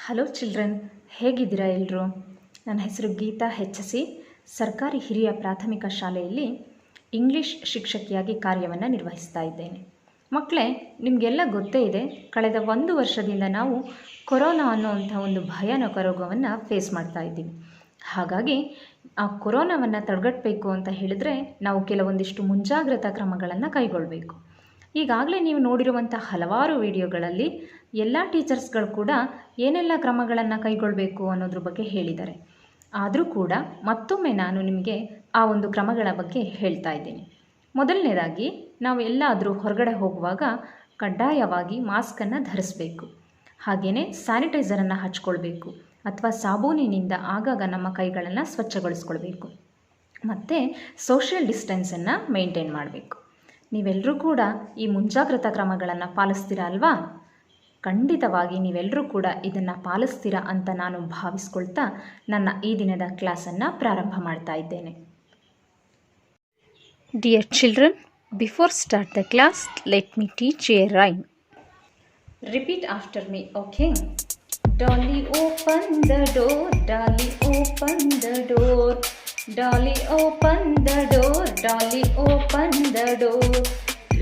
Hello children, ಹೇಗಿದ್ದೀರಾ ಎಲ್ಲರೂ? ನನ್ನ ಹೆಸರು ಗೀತಾ HSC, ಸರ್ಕಾರಿ ಹಿರಿಯ ಪ್ರಾಥಮಿಕ ಶಾಲೆಯಲ್ಲಿ ಇಂಗ್ಲಿಷ್ ಶಿಕ್ಷಕಿಯಾಗಿ ಕಾರ್ಯವನ್ನು ನಿರ್ವಹಿಸ್ತಾ ಇದ್ದೇನೆ. ಮಕ್ಕಳೇ, ನಿಮಗೆಲ್ಲ ಗೊತ್ತೇ ಇದೆ, ಕಳೆದ 1 ವರ್ಷದಿಂದ ನಾವು ಕೊರೋನಾ ಅನ್ನೋವಂಥ ಒಂದು ಭಯಾನಕ ರೋಗವನ್ನು ಫೇಸ್ ಮಾಡ್ತಾ ಇದ್ದೀವಿ. ಹಾಗಾಗಿ ಆ ಕೊರೋನಾವನ್ನು ತಡೆಗಟ್ಟಬೇಕು ಅಂತ ಹೇಳಿದ್ರೆ ನಾವು ಕೆಲವೊಂದಿಷ್ಟು ಮುಂಜಾಗ್ರತಾ ಕ್ರಮಗಳನ್ನು ಕೈಗೊಳ್ಳಬೇಕು. ಈಗಾಗಲೇ ನೀವು ನೋಡಿರುವಂಥ ಹಲವಾರು ವಿಡಿಯೋಗಳಲ್ಲಿ ಎಲ್ಲ ಟೀಚರ್ಸ್ಗಳು ಕೂಡ ಏನೆಲ್ಲ ಕ್ರಮಗಳನ್ನು ಕೈಗೊಳ್ಳಬೇಕು ಅನ್ನೋದ್ರ ಬಗ್ಗೆ ಹೇಳಿದ್ದಾರೆ. ಆದರೂ ಕೂಡ ಮತ್ತೊಮ್ಮೆ ನಾನು ನಿಮಗೆ ಆ ಒಂದು ಕ್ರಮಗಳ ಬಗ್ಗೆ ಹೇಳ್ತಾ ಇದ್ದೀನಿ. ಮೊದಲನೇದಾಗಿ ನಾವು ಎಲ್ಲಾದರೂ ಹೊರಗಡೆ ಹೋಗುವಾಗ ಕಡ್ಡಾಯವಾಗಿ ಮಾಸ್ಕನ್ನು ಧರಿಸಬೇಕು. ಹಾಗೆಯೇ ಸ್ಯಾನಿಟೈಸರನ್ನು ಹಚ್ಕೊಳ್ಬೇಕು ಅಥವಾ ಸಾಬೂನಿನಿಂದ ಆಗಾಗ ನಮ್ಮ ಕೈಗಳನ್ನು ಸ್ವಚ್ಛಗೊಳಿಸ್ಕೊಳ್ಬೇಕು. ಮತ್ತು ಸೋಷಿಯಲ್ ಡಿಸ್ಟೆನ್ಸನ್ನು ಮೇಂಟೈನ್ ಮಾಡಬೇಕು. ನೀವೆಲ್ಲರೂ ಕೂಡ ಈ ಮುಂಜಾಗ್ರತಾ ಕ್ರಮಗಳನ್ನು ಪಾಲಿಸ್ತೀರಾ ಅಲ್ವಾ? ಖಂಡಿತವಾಗಿ ನೀವೆಲ್ಲರೂ ಕೂಡ ಇದನ್ನು ಪಾಲಿಸ್ತೀರಾ ಅಂತ ನಾನು ಭಾವಿಸ್ಕೊಳ್ತಾ ನನ್ನ ಈ ದಿನದ ಕ್ಲಾಸನ್ನು ಪ್ರಾರಂಭ ಮಾಡ್ತಾ ಇದ್ದೇನೆ. Dear children, before start the class, let me teach A rhyme. Repeat after me, okay? Dolly open the door, Dolly open the door, Dolly open the door, Dolly open the door.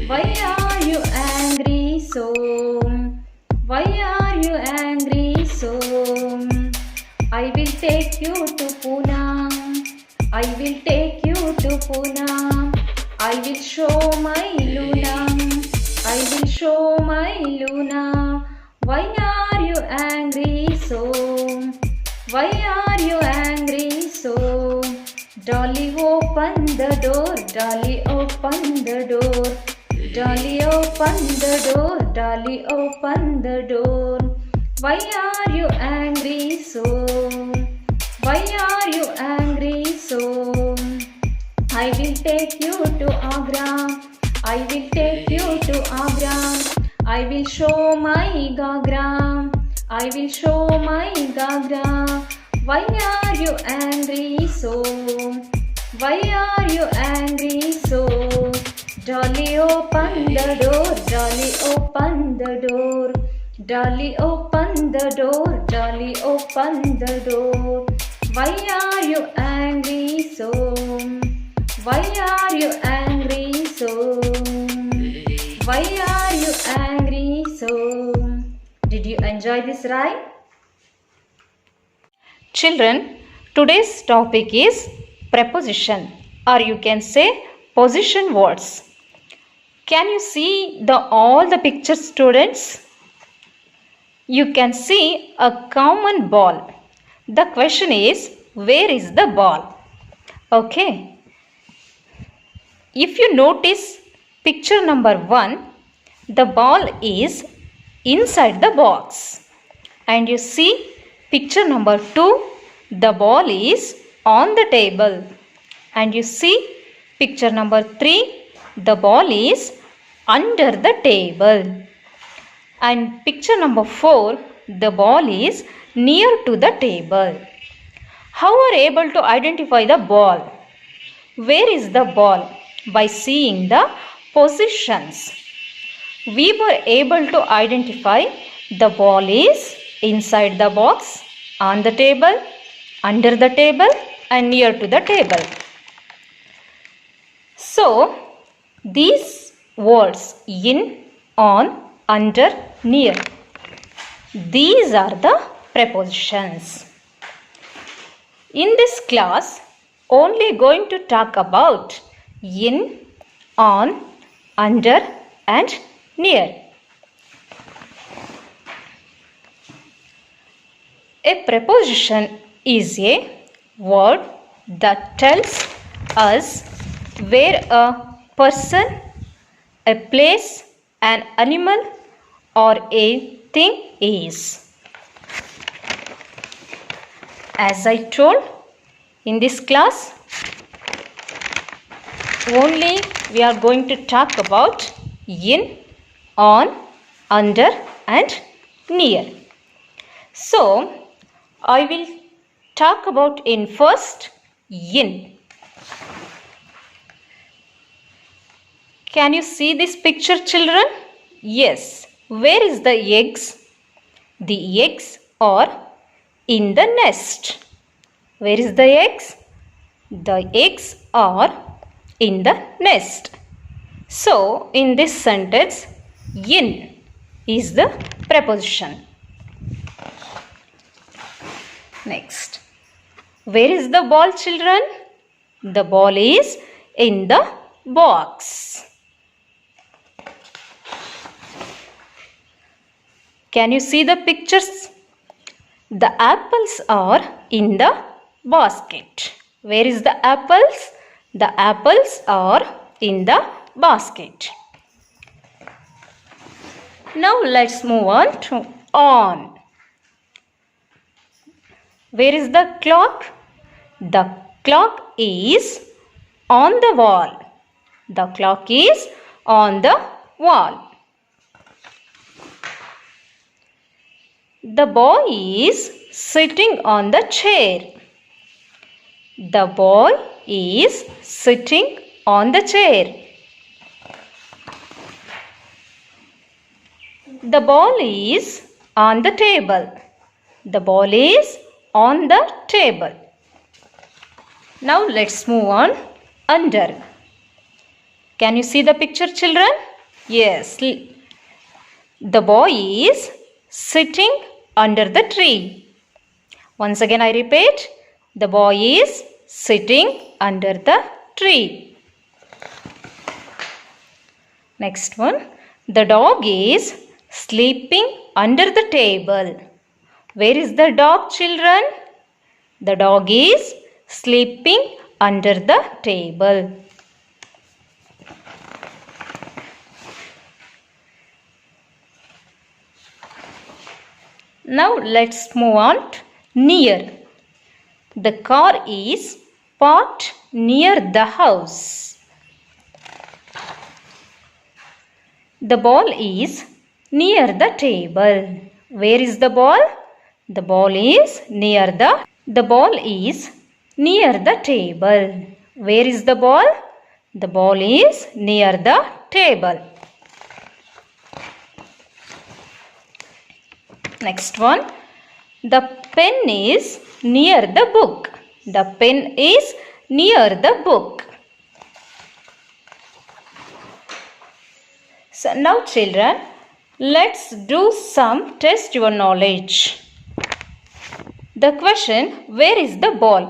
Why are you angry so? Why are you angry so? I will take you to Pune, I will take you to Pune, I will show my Luna, I will show my Luna. Why are you angry so? Why are you angry so? Dolly open the door, Dolly open the door, Dolly open the door, Dolly open the door. Why are you angry so? Why are you angry so? I will take you to Agra, I will take you to Agra, I will show my Gagra, I will show my Gagra. Why are you angry so? Why are you angry so? Dolly open the door, Dolly open the door, Dolly open the door, Dolly open the door. Why are you angry so? Why are you angry so? Why are you angry so? Did you enjoy this rhyme? Children, today's topic is preposition, or you can say position words. Can you see all the pictures, students? You can see a common ball. The question is, where is the ball? Okay. If you notice picture number 1, the ball is inside the box. And you see picture number 2, the ball is on the table. And you see picture number 3, the ball is under the table. And picture number 4, the ball is near to the table. How are you able to identify the ball? Where is the ball? By seeing the positions. We were able to identify the ball is inside the box, on the table, under the table, and near to the table. So, these words in, on, under, near, these are the prepositions. In this class, only going to talk about in, on, under, and near. A preposition is a word that tells us where a person, a place, an animal, or a thing is. As I told, in this class, only we are going to talk about in, on, under, and near. So, I will talk about in first, in. Can you see this picture, children? Yes. Where is the eggs? The eggs are in the nest. Where is the eggs? The eggs are in the nest. So, in this sentence, in is the preposition. Next, where is the ball, children? The ball is in the box. Can you see the pictures? The apples are in the basket. Where is the apples? The apples are in the basket. Now let's move on to on. Where is the clock? The clock is on the wall. The clock is on the wall. The boy is sitting on the chair. The boy is sitting on the chair. The ball is on the table. The ball is on the table. Now let's move on under. Can you see the picture, children? Yes. The boy is sitting under the tree. Once again I repeat, the boy is sitting under the tree. Next one, the dog is sleeping under the table. Where is the dog, children? The dog is sleeping under the table. Now let's move on to near. The car is parked near the house. The ball is near the table. Where is the ball? The ball is near the ball is near the table. Where is the ball? The ball is near the table. Next one, the pen is near the book. The pen is near the book. So now children, let's do some test your knowledge. The question, where is the ball?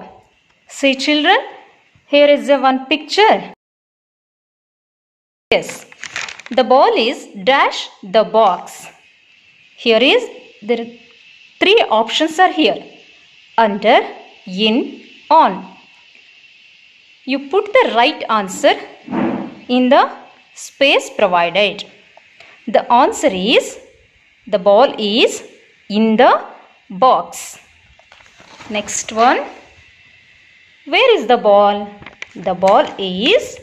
See children, here is the one picture. Yes, the ball is dash the box. Here is the three options are here. Under, in, on. You put the right answer in the space provided. The answer is, the ball is in the box. Next one, where is the ball? The ball is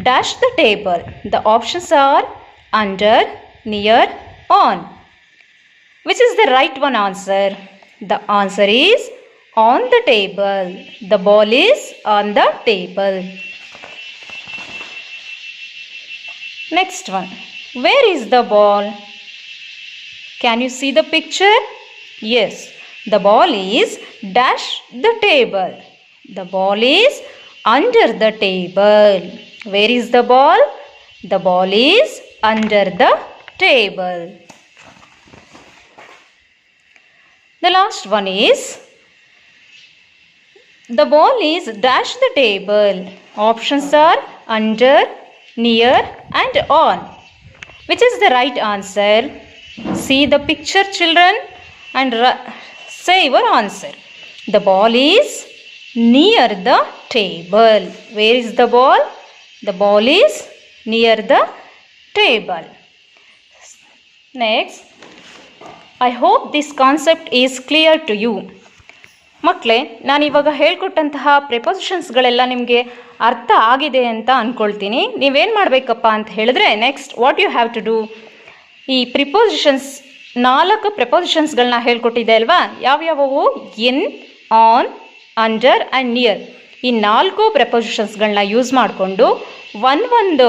dash the table. The options are under, near, on. Which is the right one answer? The answer is on the table. The ball is on the table. Next one, where is the ball? Can you see the picture? Yes, the ball is dash the table. The ball is under the table. Where is the ball? The ball is under the table. The last one is, the ball is dash the table. Options are under, near and on. Which is the right answer? See the picture children and say your answer. The ball is near the table. Where is the ball? The ball is near the table. Next, I hope this concept is clear to you. ಮಕ್ಕಳೇ, ನಾನಿವಾಗ ಹೇಳ್ಕೊಟ್ಟಂತಹ ಪ್ರಿಪೋಸಿಷನ್ಸ್ಗಳೆಲ್ಲ ನಿಮಗೆ ಅರ್ಥ ಆಗಿದೆ ಅಂತ ಅಂದ್ಕೊಳ್ತೀನಿ. ನೀವೇನು ಮಾಡಬೇಕಪ್ಪ ಅಂತ ಹೇಳಿದ್ರೆ, next what you have to do, ಈ ಪ್ರಿಪೋಸಿಷನ್ಸ್ 4 ಪ್ರಿಪೋಸಿಷನ್ಸ್ಗಳನ್ನ ಹೇಳ್ಕೊಟ್ಟಿದೆ ಅಲ್ವಾ, ಯಾವ್ಯಾವವು? In, on, under and near. ಈ 4 ಪ್ರಿಪೋಸಿಷನ್ಸ್ಗಳನ್ನ ಯೂಸ್ ಮಾಡಿಕೊಂಡು ಒಂದು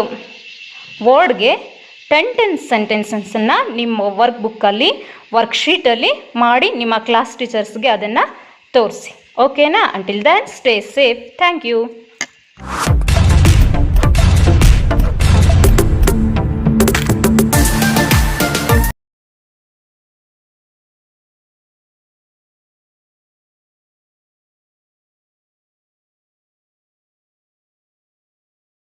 ವರ್ಡ್ಗೆ 10 ಸೆಂಟೆನ್ಸನ್ನು ನಿಮ್ಮ ವರ್ಕ್ ಬುಕ್ಕಲ್ಲಿ ವರ್ಕ್ಶೀಟಲ್ಲಿ ಮಾಡಿ ನಿಮ್ಮ ಕ್ಲಾಸ್ ಟೀಚರ್ಸ್ಗೆ ಅದನ್ನು ತೋರಿಸಿ. ಓಕೆನಾ? Until then stay safe. Thank you.